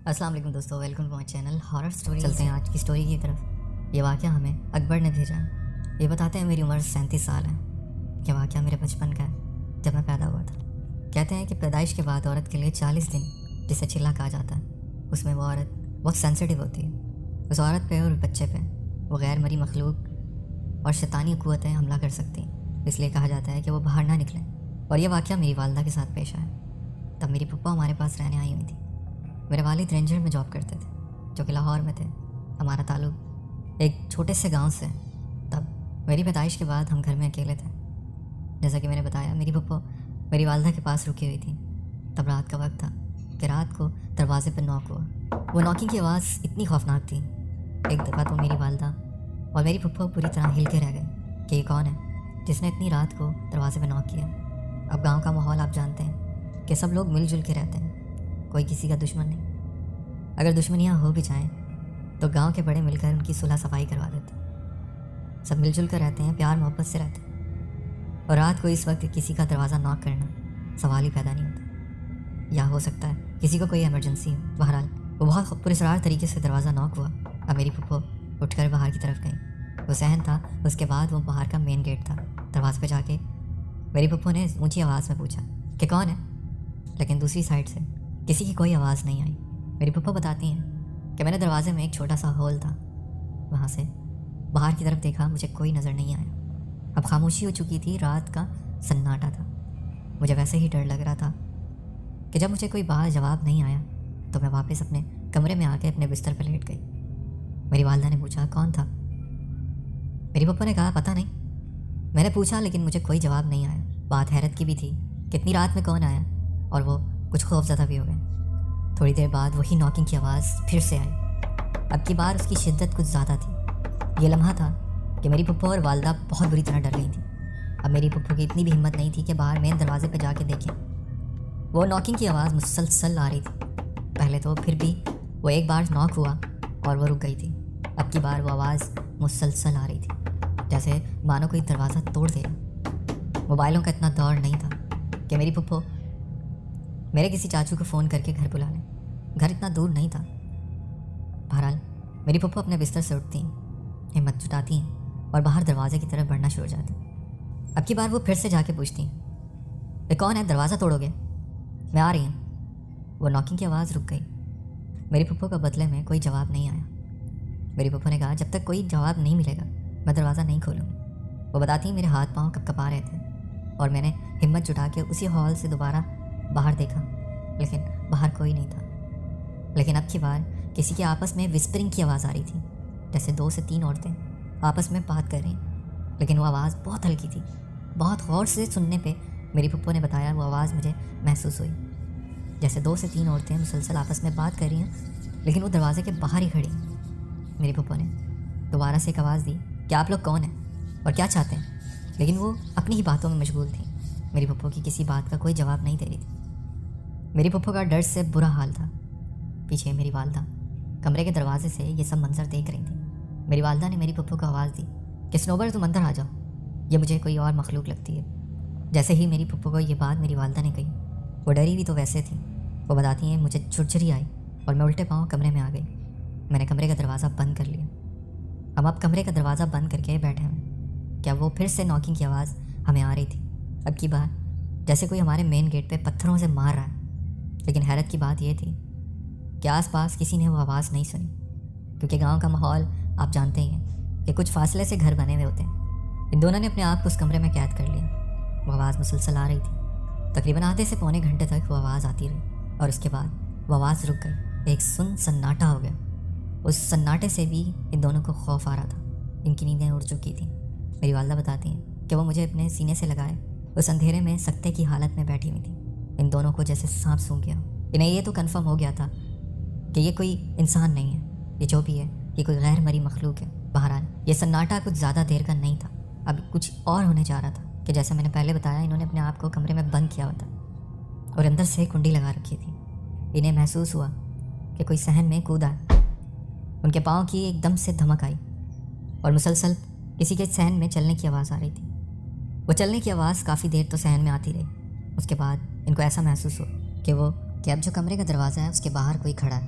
السلام علیکم دوستو، welcome to my channel horror story. چلتے ہیں آج کی اسٹوری کی طرف۔ یہ واقعہ ہمیں اکبر نے بھیجا ہے۔ یہ بتاتے ہیں میری عمر 37 سال ہے۔ یہ واقعہ میرے بچپن کا ہے، جب میں پیدا ہوا تھا۔ کہتے ہیں کہ پیدائش کے بعد عورت کے لیے 40 دن، جسے چلا کہا جاتا ہے، اس میں وہ عورت بہت سینسٹیو ہوتی ہے۔ اس عورت پہ اور بچے پہ وہ غیر مری مخلوق اور شیطانی قوتیں حملہ کر سکتی ہیں، اس لیے کہا جاتا ہے کہ وہ باہر نہ نکلیں۔ اور یہ واقعہ میری والدہ کے ساتھ پیش آیا۔ تب میری پھپھا ہمارے پاس رہنے آئی ہوئی تھی۔ میرے والد رینجر میں جاب کرتے تھے، جو کہ لاہور میں تھے۔ ہمارا تعلق ایک چھوٹے سے گاؤں سے۔ تب میری پیدائش کے بعد ہم گھر میں اکیلے تھے۔ جیسا کہ میں نے بتایا، میری پھپھو میری والدہ کے پاس رکی ہوئی تھی۔ تب رات کا وقت تھا کہ رات کو دروازے پہ نوک ہوا۔ وہ نوکنگ کی آواز اتنی خوفناک تھی، ایک دفعہ تو میری والدہ اور میری پھپھو پوری طرح ہل کے رہ گئے کہ یہ کون ہے جس نے اتنی رات کو دروازے پہ نوک کیا۔ اب گاؤں کا ماحول آپ جانتے ہیں کہ سب لوگ مل جل کے رہتے ہیں، کوئی کسی کا دشمن نہیں۔ اگر دشمنیاں ہو بھی جائیں تو گاؤں کے بڑے مل کر ان کی صلح صفائی کروا دیتے ہیں۔ سب مل جل کر رہتے ہیں، پیار محبت سے رہتے ہیں۔ اور رات کو اس وقت کسی کا دروازہ ناک کرنا سوال ہی پیدا نہیں ہوتا، یا ہو سکتا ہے کسی کو کوئی ایمرجنسی ہو۔ بہرحال وہ بہت پراسرار طریقے سے دروازہ ناک ہوا۔ اب میری پھپھو اٹھ کر باہر کی طرف گئیں۔ وہ صحن تھا، اس کے بعد وہ باہر کا مین گیٹ تھا۔ دروازے پہ جا کے میری پھپھو نے اونچی آواز میں پوچھا کہ کون ہے، لیکن دوسری سائڈ سے کسی کی کوئی آواز نہیں آئی۔ میری پھپھو بتاتی ہیں کہ میں نے دروازے میں ایک چھوٹا سا ہول تھا، وہاں سے باہر کی طرف دیکھا، مجھے کوئی نظر نہیں آیا۔ اب خاموشی ہو چکی تھی، رات کا سناٹا تھا۔ مجھے ویسے ہی ڈر لگ رہا تھا کہ جب مجھے کوئی بات جواب نہیں آیا تو میں واپس اپنے کمرے میں آ کے اپنے بستر پہ لیٹ گئی۔ میری والدہ نے پوچھا کون تھا؟ میری پھپھو نے کہا پتہ نہیں، میں نے پوچھا لیکن مجھے کوئی جواب نہیں آیا۔ بات حیرت کی بھی تھی کہ اتنی رات میں کون آیا، اور وہ کچھ خوف زدہ بھی ہو گئے۔ تھوڑی دیر بعد وہی ناکنگ کی آواز پھر سے آئی۔ اب کی بار اس کی شدت کچھ زیادہ تھی۔ یہ لمحہ تھا کہ میری پھپھو اور والدہ بہت بری طرح ڈر گئی تھیں۔ اب میری پھپھو کی اتنی بھی ہمت نہیں تھی کہ باہر مین دروازے پہ جا کے دیکھیں۔ وہ ناکنگ کی آواز مسلسل آ رہی تھی۔ پہلے تو پھر بھی وہ ایک بار ناک ہوا اور وہ رک گئی تھی۔ اب کی بار وہ آواز مسلسل آ رہی تھی، جیسے مانو کوئی دروازہ توڑ دے۔ موبائلوں کا اتنا دور نہیں تھا کہ میری پھپھو میرے کسی چاچو کو فون کر کے گھر بلا لیں، گھر اتنا دور نہیں تھا۔ بہرحال میری پھپھو اپنے بستر سے اٹھتی ہیں، ہمت جٹاتی ہیں اور باہر دروازے کی طرف بڑھنا شروع ہو جاتی ہیں۔ اب کی بار وہ پھر سے جا کے پوچھتی ہیں یہ کون ہے، دروازہ توڑو گے؟ میں آ رہی ہوں۔ وہ ناکنگ کی آواز رک گئی۔ میری پھپھو کا بدلے میں کوئی جواب نہیں آیا۔ میری پھپھو نے کہا جب تک کوئی جواب نہیں ملے گا میں دروازہ نہیں کھولوں گی۔ وہ بتاتی ہیں میرے ہاتھ پاؤں کپ کپا رہے تھے اور میں نے ہمت جٹا کے اسی ہال سے دوبارہ باہر دیکھا، لیکن باہر کوئی نہیں تھا۔ لیکن اب کی بار کسی کے آپس میں وسپرنگ کی آواز آ رہی تھی، جیسے 2 سے 3 عورتیں آپس میں بات کر رہی ہیں، لیکن وہ آواز بہت ہلکی تھی۔ بہت غور سے سننے پہ میری پھپھو نے بتایا وہ آواز مجھے محسوس ہوئی جیسے 2 سے 3 عورتیں مسلسل آپس میں بات کر رہی ہیں، لیکن وہ دروازے کے باہر ہی کھڑی ہیں۔ میری پھپھو نے دوبارہ سے ایک آواز دی کہ آپ لوگ کون ہیں اور کیا چاہتے ہیں، لیکن وہ اپنی ہی باتوں میں مشغول تھیں۔ میری پھپھو کی کسی بات کا کوئی جواب نہیں دے رہی تھی۔ میری پھپھو کا ڈر سے برا حال تھا۔ پیچھے میری والدہ کمرے کے دروازے سے یہ سب منظر دیکھ رہی تھیں۔ میری والدہ نے میری پھپھو کو آواز دی کہ سنوبر تم اندر آ جاؤ، یہ مجھے کوئی اور مخلوق لگتی ہے۔ جیسے ہی میری پھپھو کو یہ بات میری والدہ نے کہی، وہ ڈری بھی تو ویسے تھی۔ وہ بتاتی ہیں مجھے چرچری آئی اور میں الٹے پاؤں کمرے میں آ گئی۔ میں نے کمرے کا دروازہ بند کر لیا۔ ہم اب کمرے کا دروازہ بند کر کے بیٹھے ہیں کیا وہ پھر سے ناکنگ کی آواز ہمیں آ رہی تھی۔ اب کی بار جیسے کوئی ہمارے مین گیٹ پہ پتھروں سے مار رہا ہے، لیکن حیرت کی بات یہ تھی کہ آس پاس کسی نے وہ آواز نہیں سنی، کیونکہ گاؤں کا ماحول آپ جانتے ہی ہیں کہ کچھ فاصلے سے گھر بنے ہوئے ہوتے ہیں۔ ان دونوں نے اپنے آپ کو اس کمرے میں قید کر لیا۔ وہ آواز مسلسل آ رہی تھی، تقریباً آدھے سے پونے گھنٹے تک وہ آواز آتی رہی، اور اس کے بعد وہ آواز رک گئی۔ ایک سناٹا ہو گیا۔ اس سناٹے سے بھی ان دونوں کو خوف آ رہا تھا، ان کی نیندیں اڑ چکی تھیں۔ میری والدہ بتاتی ہیں کہ وہ مجھے اپنے سینے سے لگائے اس اندھیرے میں سکتے کی حالت میں بیٹھی ہوئی تھی۔ ان دونوں کو جیسے سانپ سونگھ گیا۔ انہیں یہ تو کنفرم ہو گیا تھا کہ یہ کوئی انسان نہیں ہے، یہ جو بھی ہے یہ کوئی غیر مری مخلوق ہے۔ بہرحال یہ سناٹا کچھ زیادہ دیر کا نہیں تھا، اب کچھ اور ہونے جا رہا تھا کہ جیسے میں نے پہلے بتایا انہوں نے اپنے آپ کو کمرے میں بند کیا ہوا تھا اور اندر سے کنڈی لگا رکھی تھی۔ انہیں محسوس ہوا کہ کوئی صحن میں کودا ہے۔ ان کے پاؤں کی ایک دم سے دھمک آئی اور مسلسل کسی کے صحن میں چلنے کی آواز آ رہی تھی۔ وہ چلنے کی آواز کافی دیر تو صحن میں آتی رہی۔ اس کے بعد ان کو ایسا محسوس ہوا کہ اب جو کمرے کا دروازہ ہے اس کے باہر کوئی کھڑا ہے۔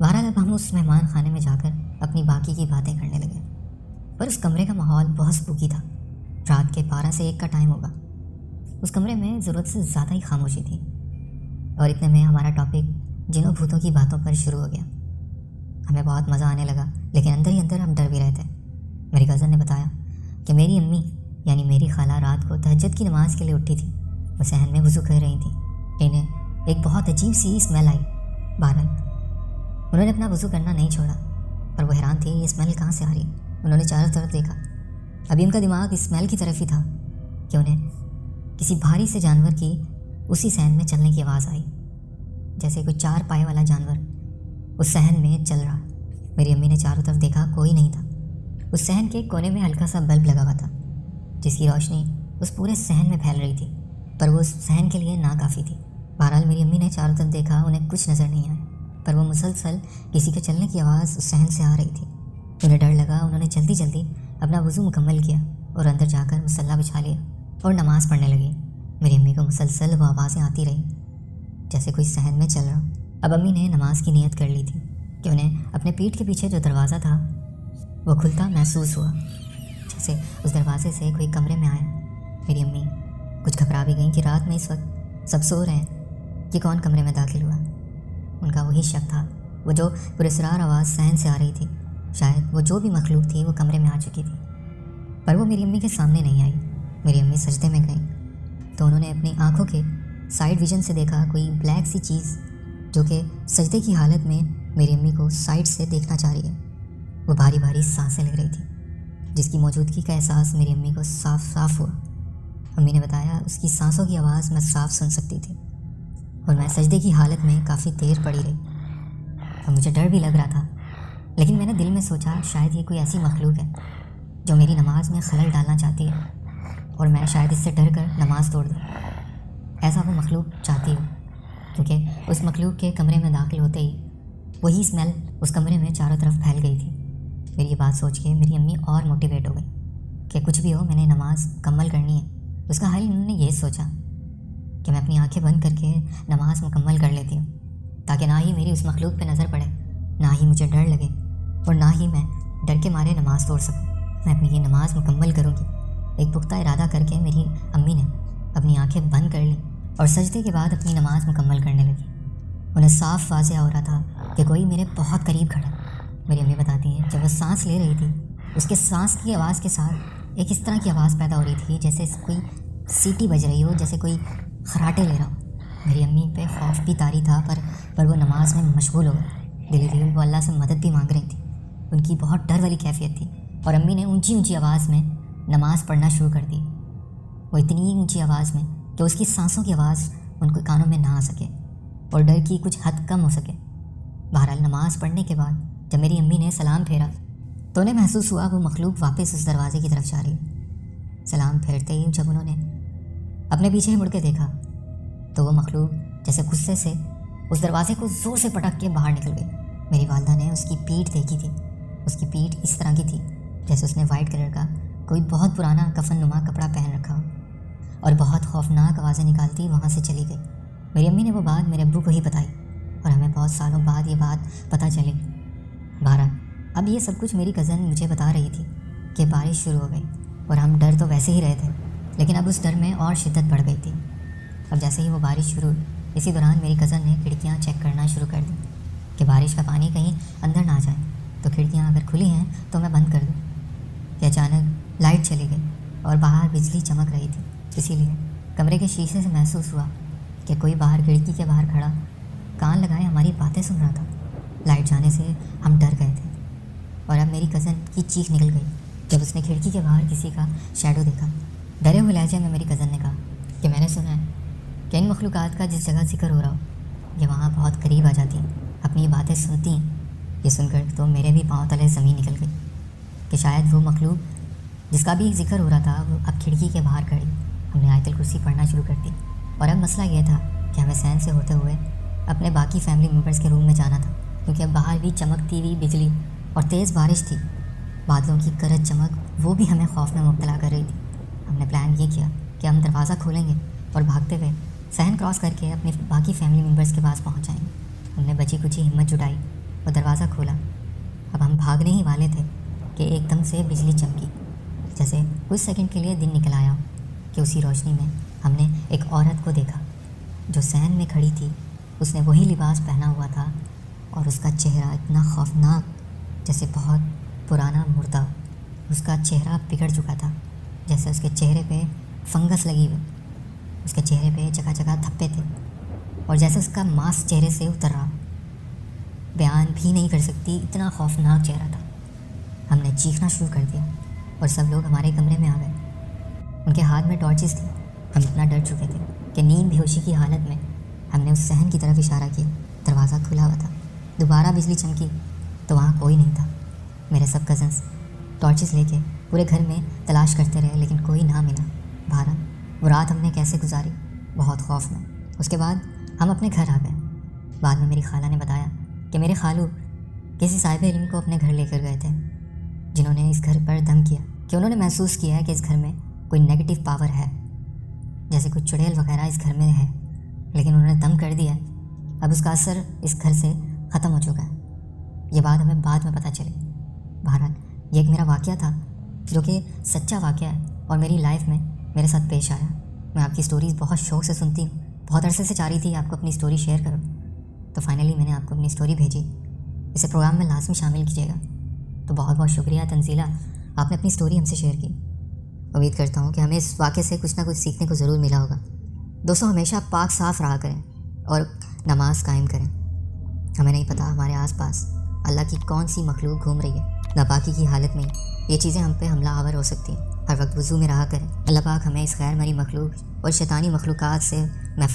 بہرحال اب ہم اس مہمان خانے میں جا کر اپنی باقی کی باتیں کرنے لگے، پر اس کمرے کا ماحول بہت سپوکی تھا۔ رات کے 12 سے 1 کا ٹائم ہوگا۔ اس کمرے میں ضرورت سے زیادہ ہی خاموشی تھی، اور اتنے میں ہمارا ٹاپک جنوں بھوتوں کی باتوں پر شروع ہو گیا۔ ہمیں بہت مزہ آنے لگا، لیکن اندر ہی اندر ہم ڈر بھی رہے تھے۔ میری کزن نے بتایا کہ میری امی یعنی میری خالہ رات کو تہجد کی نماز کے لیے اٹھی تھی۔ وہ صحن میں وضو کر رہی تھیں، انہیں ایک بہت عجیب سی اسمیل آئی۔ بہرحال انہوں نے اپنا وضو کرنا نہیں چھوڑا، اور وہ حیران تھی یہ اسمیل کہاں سے آ رہی۔ انہوں نے چاروں طرف دیکھا۔ ابھی ان کا دماغ اسمیل کی طرف ہی تھا کہ انہیں کسی بھاری سے جانور کی اسی صحن میں چلنے کی آواز آئی، جیسے کوئی 4 پائے والا جانور اس صحن میں چل رہا۔ میری امی نے چاروں طرف دیکھا، کوئی نہیں تھا۔ اس صحن کے کونے میں ہلکا سا بلب لگا ہوا تھا، جس کی روشنی اس پورے صحن میں پھیل رہی تھی، پر وہ اس صحن کے لیے ناکافی تھی۔ بہرحال میری امی نے چاروں طرف دیکھا، انہیں کچھ نظر نہیں آیا، پر وہ مسلسل کسی کے چلنے کی آواز اس صحن سے آ رہی تھی۔ انہیں ڈر لگا، انہوں نے جلدی جلدی اپنا وضو مکمل کیا اور اندر جا کر مصلی بچھا لیا اور نماز پڑھنے لگی۔ میری امی کو مسلسل وہ آوازیں آتی رہیں جیسے کوئی صحن میں چل رہا۔ اب امی نے نماز کی نیت کر لی تھی کہ انہیں اپنے پیٹھ کے پیچھے جو دروازہ تھا وہ کھلتا محسوس ہوا، جیسے اس دروازے سے کوئی کمرے میں آیا۔ میری امی کچھ گھبرا بھی گئیں کہ رات میں اس وقت سب سو رہے ہیں کہ کون کمرے میں داخل ہوا۔ ان کا وہی شک تھا، وہ جو پراسرار آواز صحن سے آ رہی تھی، شاید وہ جو بھی مخلوق تھی وہ کمرے میں آ چکی تھی، پر وہ میری امی کے سامنے نہیں آئی۔ میری امی سجدے میں گئیں تو انہوں نے اپنی آنکھوں کے سائڈ ویژن سے دیکھا کوئی بلیک سی چیز جو کہ سجدے کی حالت میں میری امی کو سائڈ سے دیکھنا چاہ رہی ہے۔ وہ بھاری بھاری سانسیں لے رہی تھی، جس کی موجودگی کا احساس میری امی کو صاف صاف ہوا۔ امی نے بتایا اس کی سانسوں کی آواز میں صاف سن سکتی تھی، اور میں سجدے کی حالت میں کافی دیر پڑی رہی، اور مجھے ڈر بھی لگ رہا تھا، لیکن میں نے دل میں سوچا شاید یہ کوئی ایسی مخلوق ہے جو میری نماز میں خلل ڈالنا چاہتی ہے، اور میں شاید اس سے ڈر کر نماز توڑ دوں۔ ایسا وہ مخلوق چاہتی ہوں، کیونکہ اس مخلوق کے کمرے میں داخل ہوتے ہی وہی اسمیل اس کمرے میں چاروں طرف پھیل گئی تھی۔ میری یہ بات سوچ کے میری امی اور موٹیویٹ ہو گئی کہ کچھ بھی ہو میں نے نماز مکمل کرنی ہے۔ اس کا حل انہوں نے یہ سوچا کہ میں اپنی آنکھیں بند کر کے نماز مکمل کر لیتی ہوں، تاکہ نہ ہی میری اس مخلوق پہ نظر پڑے، نہ ہی مجھے ڈر لگے، اور نہ ہی میں ڈر کے مارے نماز توڑ سکوں۔ میں اپنی یہ نماز مکمل کروں گی۔ ایک پختہ ارادہ کر کے میری امی نے اپنی آنکھیں بند کر لیں اور سجدے کے بعد اپنی نماز مکمل کرنے لگی۔ انہیں صاف واضح ہو رہا تھا کہ کوئی میرے بہت قریب کھڑا۔ میری امی بتاتی ہیں جب وہ سانس لے رہی تھی، اس کے سانس کی آواز کے ساتھ ایک اس طرح کی آواز پیدا ہو رہی تھی جیسے کوئی سیٹی بج رہی ہو، جیسے کوئی خراٹے لے رہا ہو۔ میری امی پہ خوف بھی طاری تھا، پر وہ نماز میں مشغول ہو گئی۔ دلی دل وہ اللہ سے مدد بھی مانگ رہی تھی۔ ان کی بہت ڈر والی کیفیت تھی، اور امی نے اونچی اونچی آواز میں نماز پڑھنا شروع کر دی۔ وہ اتنی اونچی آواز میں کہ اس کی سانسوں کی آواز ان کے کانوں میں نہ آ سکے اور ڈر کی کچھ حد کم ہو سکے۔ بہرحال نماز پڑھنے کے بعد جب میری امی نے سلام پھیرا تو انہیں محسوس ہوا وہ مخلوق واپس اس دروازے کی طرف جا رہی ہے۔ سلام پھیرتے ہی جب انہوں نے اپنے پیچھے مڑ کے دیکھا تو وہ مخلوق جیسے غصے سے اس دروازے کو زور سے پٹک کے باہر نکل گئی۔ میری والدہ نے اس کی پیٹھ دیکھی تھی۔ اس کی پیٹھ اس طرح کی تھی جیسے اس نے وائٹ کلر کا کوئی بہت پرانا کفن نما کپڑا پہن رکھا ہو، اور بہت خوفناک آوازیں نکالتی وہاں سے چلی گئی۔ میری امی نے وہ بات میرے ابو کو ہی بتائی، اور ہمیں بہت سالوں بعد یہ بات پتہ چلی۔ بہرحال اب یہ سب کچھ میری کزن مجھے بتا رہی تھی کہ بارش شروع ہو گئی، اور ہم ڈر تو ویسے ہی رہے تھے، لیکن اب اس ڈر میں اور شدت بڑھ گئی تھی۔ اب جیسے ہی وہ بارش شروع ہوئی، اسی دوران میری کزن نے کھڑکیاں چیک کرنا شروع کر دی کہ بارش کا پانی کہیں اندر نہ جائے، تو کھڑکیاں اگر کھلی ہیں تو میں بند کر دوں۔ کہ اچانک لائٹ چلی گئی اور باہر بجلی چمک رہی تھی، اسی لیے کمرے کے شیشے سے محسوس ہوا کہ کوئی باہر کھڑکی کے باہر کھڑا کان لگائے ہماری باتیں سن رہا تھا۔ لائٹ جانے سے ہم ڈر گئے تھے، اور اب میری کزن کی چیخ نکل گئی جب اس نے کھڑکی کے باہر کسی کا شیڈو دیکھا۔ ڈرے ہوئے لہجے میں میری کزن نے کہا کہ میں نے سنا ہے کہ ان مخلوقات کا جس جگہ ذکر ہو رہا ہو یہ وہاں بہت قریب آ جاتی ہیں، اپنی یہ باتیں سنتی ہیں۔ یہ سن کر تو میرے بھی پاؤں تلے زمین نکل گئی کہ شاید وہ مخلوق جس کا بھی ذکر ہو رہا تھا وہ اب کھڑکی کے باہر کھڑی۔ ہم نے آیت الکرسی پڑھنا شروع کر دی، اور اب مسئلہ یہ تھا کہ ہمیں صحن سے ہوتے ہوئے اپنے باقی فیملی ممبرس کے روم میں جانا تھا، کیونکہ اب باہر بھی چمکتی ہوئی بجلی اور تیز بارش تھی۔ بادلوں کی کرج چمک وہ بھی ہمیں خوف میں مبتلا کر رہی تھی۔ ہم نے پلان یہ کیا کہ ہم دروازہ کھولیں گے اور بھاگتے ہوئے صحن کراس کر کے اپنے باقی فیملی ممبرس کے پاس پہنچ جائیں گے۔ ہم نے بچی کچی ہمت جٹائی وہ دروازہ کھولا۔ اب ہم بھاگنے ہی والے تھے کہ ایک دم سے بجلی چمکی، جیسے کچھ سیکنڈ کے لیے دن نکل آیا ہو، کہ اسی روشنی میں ہم نے ایک عورت کو دیکھا جو صحن میں کھڑی تھی۔ اس نے وہی لباس پہنا ہوا تھا اور اس کا چہرہ اتنا خوفناک جیسے بہت پرانا مردہ۔ اس کا چہرہ بگڑ چکا تھا، جیسے اس کے چہرے پہ فنگس لگی ہوئی، اس کے چہرے پہ جگہ جگہ دھبے تھے، اور جیسے اس کا ماسک چہرے سے اتر رہا۔ بیان بھی نہیں کر سکتی، اتنا خوفناک چہرہ تھا۔ ہم نے چیخنا شروع کر دیا اور سب لوگ ہمارے کمرے میں آ گئے۔ ان کے ہاتھ میں ٹارچز تھی۔ ہم اتنا ڈر چکے تھے کہ نیند بے ہوشی کی حالت میں ہم نے اس صحن کی طرف اشارہ کیا۔ دروازہ کھلا ہوا تھا۔ دوبارہ بجلی چمکی تو وہاں کوئی نہیں تھا۔ میرے سب کزنس ٹارچز لے کے پورے گھر میں تلاش کرتے رہے، لیکن کوئی نہ ملا۔ بہرحال وہ رات ہم نے کیسے گزاری، بہت خوف میں۔ اس کے بعد ہم اپنے گھر آ گئے۔ بعد میں میری خالہ نے بتایا کہ میرے خالو کسی صاحب علم کو اپنے گھر لے کر گئے تھے، جنہوں نے اس گھر پر دم کیا کہ انہوں نے محسوس کیا ہے کہ اس گھر میں کوئی نیگیٹو پاور ہے، جیسے کچھ چڑیل وغیرہ اس گھر میں ہے، لیکن انہوں نے دم کر دیا۔ اب اس کا اثر اس گھر سے ختم ہو چکا ہے۔ یہ بات ہمیں بعد میں پتہ چلی۔ بہرحال یہ ایک میرا واقعہ تھا جو کہ سچا واقعہ ہے اور میری لائف میں میرے ساتھ پیش آیا۔ میں آپ کی سٹوریز بہت شوق سے سنتی ہوں، بہت عرصے سے چاہ رہی تھی آپ کو اپنی سٹوری شیئر کروں، تو فائنلی میں نے آپ کو اپنی سٹوری بھیجی۔ اسے پروگرام میں لازمی شامل کیجیے گا۔ تو بہت بہت شکریہ تنزیلہ، آپ نے اپنی سٹوری ہم سے شیئر کی۔ امید کرتا ہوں کہ ہمیں اس واقعے سے کچھ نہ کچھ سیکھنے کو ضرور ملا ہوگا۔ دوستوں، ہمیشہ پاک صاف رہا کریں اور نماز قائم کریں۔ ہمیں نہیں پتہ ہمارے آس پاس اللہ کی کون سی مخلوق گھوم رہی ہے، ناپاکی کی حالت میں یہ چیزیں ہم پہ حملہ آور ہو سکتی ہیں۔ ہر وقت وضو میں رہا کریں۔ اللہ پاک ہمیں اس غیر مری مخلوق اور شیطانی مخلوقات سے محفوظ